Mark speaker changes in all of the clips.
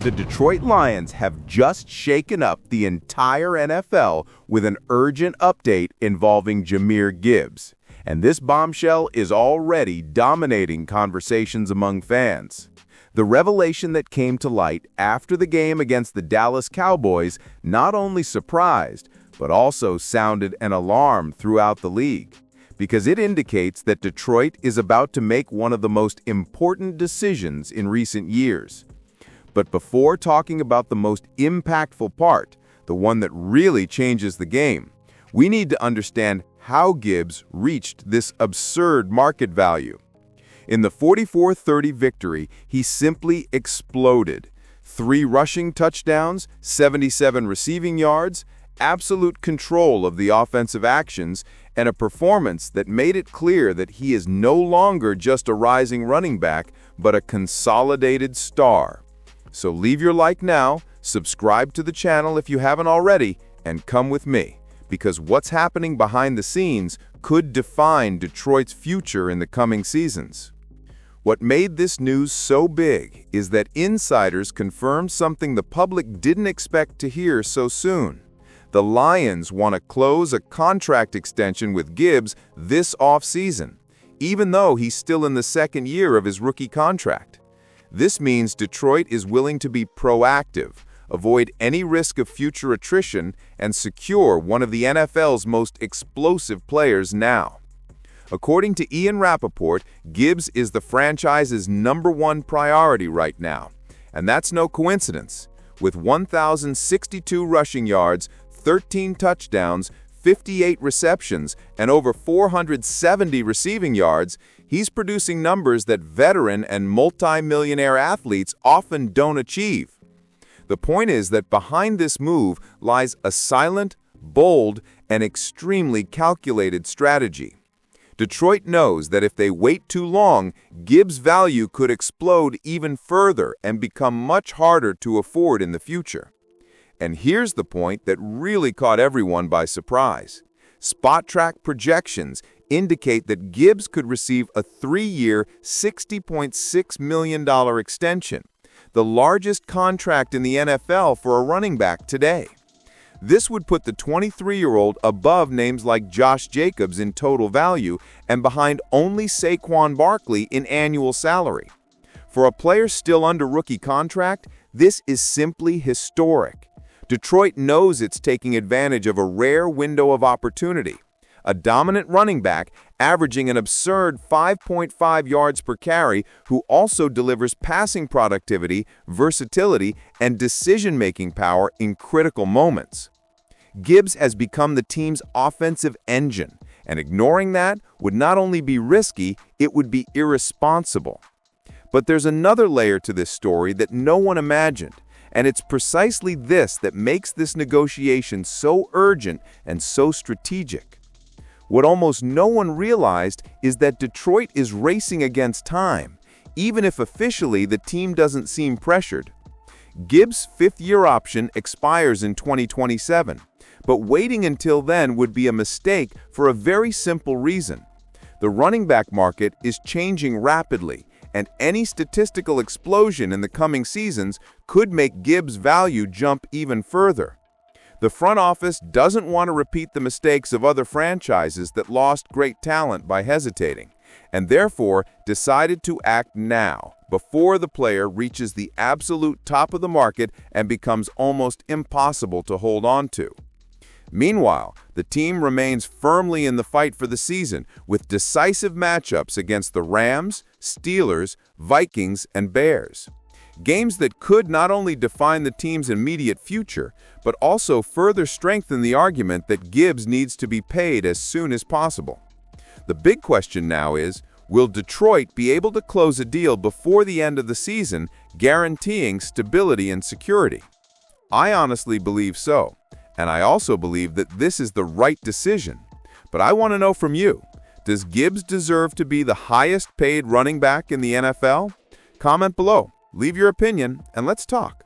Speaker 1: The Detroit Lions have just shaken up the entire NFL with an urgent update involving Jahmyr Gibbs, and this bombshell is already dominating conversations among fans. The revelation that came to light after the game against the Dallas Cowboys not only surprised, but also sounded an alarm throughout the league, because it indicates that Detroit is about to make one of the most important decisions in recent years. But before talking about the most impactful part, the one that really changes the game, we need to understand how Gibbs reached this absurd market value. In the 44-30 victory, he simply exploded. 3 rushing touchdowns, 77 receiving yards, absolute control of the offensive actions, and a performance that made it clear that he is no longer just a rising running back, but a consolidated star. So leave your like now, subscribe to the channel if you haven't already, and come with me, because what's happening behind the scenes could define Detroit's future in the coming seasons. What made this news so big is that insiders confirmed something the public didn't expect to hear so soon. The Lions want to close a contract extension with Gibbs this offseason, even though he's still in the second year of his rookie contract. This means Detroit is willing to be proactive, avoid any risk of future attrition, and secure one of the NFL's most explosive players now. According to Ian Rapoport, Gibbs is the franchise's #1 priority right now, and that's no coincidence. With 1,062 rushing yards, 13 touchdowns, 58 receptions, and over 470 receiving yards, he's producing numbers that veteran and multi-millionaire athletes often don't achieve. The point is that behind this move lies a silent, bold, and extremely calculated strategy. Detroit knows that if they wait too long, Gibbs' value could explode even further and become much harder to afford in the future. And here's the point that really caught everyone by surprise. SpotTrack projections indicate that Gibbs could receive a 3-year, $60.6 million extension, the largest contract in the NFL for a running back today. This would put the 23-year-old above names like Josh Jacobs in total value and behind only Saquon Barkley in annual salary. For a player still under rookie contract, this is simply historic. Detroit knows it's taking advantage of a rare window of opportunity. A dominant running back averaging an absurd 5.5 yards per carry who also delivers passing productivity, versatility, and decision-making power in critical moments. Gibbs has become the team's offensive engine, and ignoring that would not only be risky, it would be irresponsible. But there's another layer to this story that no one imagined. And it's precisely this that makes this negotiation so urgent and so strategic. What almost no one realized is that Detroit is racing against time, even if officially the team doesn't seem pressured. Gibbs' 5th-year option expires in 2027, but waiting until then would be a mistake for a very simple reason. The running back market is changing rapidly, and any statistical explosion in the coming seasons could make Gibbs' value jump even further. The front office doesn't want to repeat the mistakes of other franchises that lost great talent by hesitating, and therefore decided to act now, before the player reaches the absolute top of the market and becomes almost impossible to hold on to. Meanwhile, the team remains firmly in the fight for the season, with decisive matchups against the Rams, Steelers, Vikings, and Bears. Games that could not only define the team's immediate future, but also further strengthen the argument that Gibbs needs to be paid as soon as possible. The big question now is, will Detroit be able to close a deal before the end of the season, guaranteeing stability and security? I honestly believe so. And I also believe that this is the right decision. But I want to know from you, does Gibbs deserve to be the highest paid running back in the NFL? Comment below, leave your opinion, and let's talk.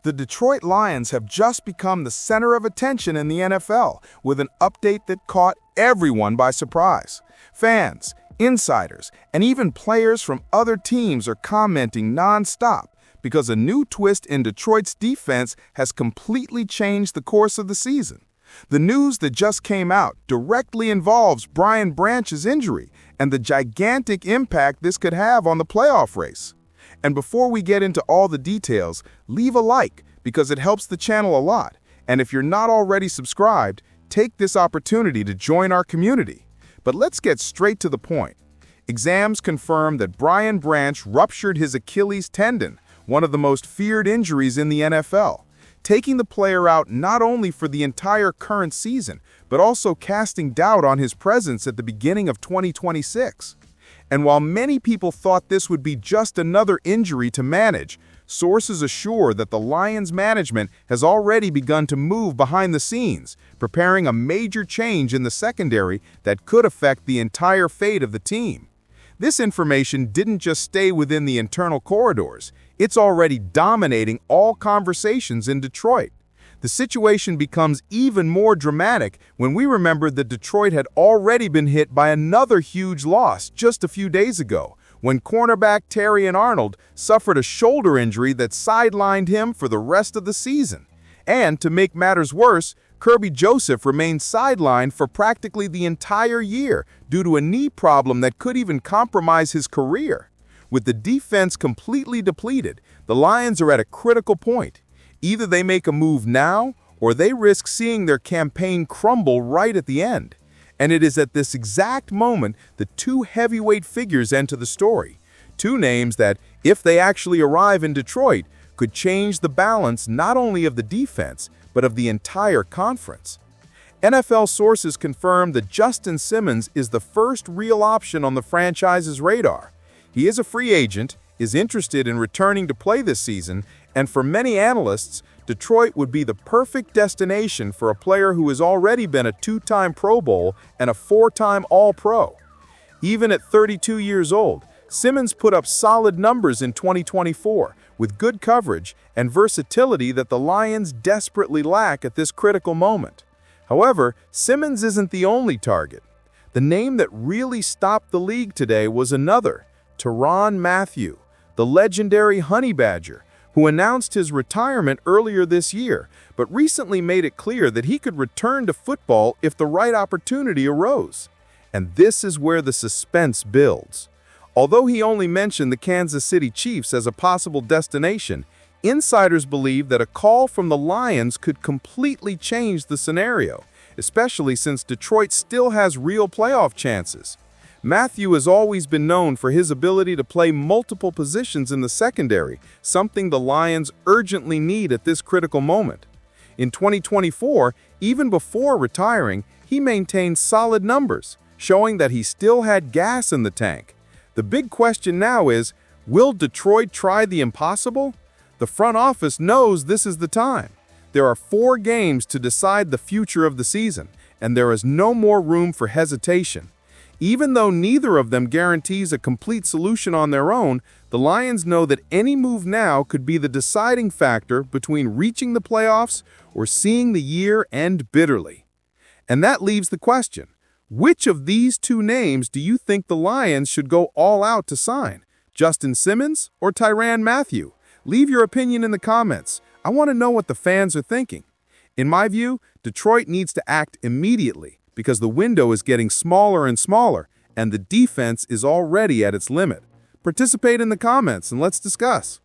Speaker 2: The Detroit Lions have just become the center of attention in the NFL with an update that caught everyone by surprise. Fans, insiders, and even players from other teams are commenting non-stop, because a new twist in Detroit's defense has completely changed the course of the season. The news that just came out directly involves Brian Branch's injury and the gigantic impact this could have on the playoff race. And before we get into all the details, leave a like because it helps the channel a lot. And if you're not already subscribed, take this opportunity to join our community. But let's get straight to the point. Exams confirm that Brian Branch ruptured his Achilles tendon, one of the most feared injuries in the NFL, taking the player out not only for the entire current season, but also casting doubt on his presence at the beginning of 2026. And while many people thought this would be just another injury to manage, sources assure that the Lions management has already begun to move behind the scenes, preparing a major change in the secondary that could affect the entire fate of the team. This information didn't just stay within the internal corridors. It's already dominating all conversations in Detroit. The situation becomes even more dramatic when we remember that Detroit had already been hit by another huge loss just a few days ago, when cornerback Terrion Arnold suffered a shoulder injury that sidelined him for the rest of the season. And to make matters worse, Kirby Joseph remained sidelined for practically the entire year due to a knee problem that could even compromise his career. With the defense completely depleted, the Lions are at a critical point. Either they make a move now, or they risk seeing their campaign crumble right at the end. And it is at this exact moment that two heavyweight figures enter the story. Two names that, if they actually arrive in Detroit, could change the balance not only of the defense, but of the entire conference. NFL sources confirm that Justin Simmons is the first real option on the franchise's radar. He is a free agent, is interested in returning to play this season, and for many analysts, Detroit would be the perfect destination for a player who has already been a two-time Pro Bowl and a four-time All-Pro. Even at 32 years old, Simmons put up solid numbers in 2024, with good coverage and versatility that the Lions desperately lack at this critical moment. However, Simmons isn't the only target. The name that really stopped the league today was another, Tyrann Mathieu, the legendary Honey Badger, who announced his retirement earlier this year, but recently made it clear that he could return to football if the right opportunity arose. And this is where the suspense builds. Although he only mentioned the Kansas City Chiefs as a possible destination, insiders believe that a call from the Lions could completely change the scenario, especially since Detroit still has real playoff chances. Mathieu has always been known for his ability to play multiple positions in the secondary, something the Lions urgently need at this critical moment. In 2024, even before retiring, he maintained solid numbers, showing that he still had gas in the tank. The big question now is, will Detroit try the impossible? The front office knows this is the time. There are 4 games to decide the future of the season, and there is no more room for hesitation. Even though neither of them guarantees a complete solution on their own, the Lions know that any move now could be the deciding factor between reaching the playoffs or seeing the year end bitterly. And that leaves the question, which of these two names do you think the Lions should go all out to sign? Justin Simmons or Tyrann Mathieu? Leave your opinion in the comments. I want to know what the fans are thinking. In my view, Detroit needs to act immediately, because the window is getting smaller and smaller, and the defense is already at its limit. Participate in the comments and let's discuss.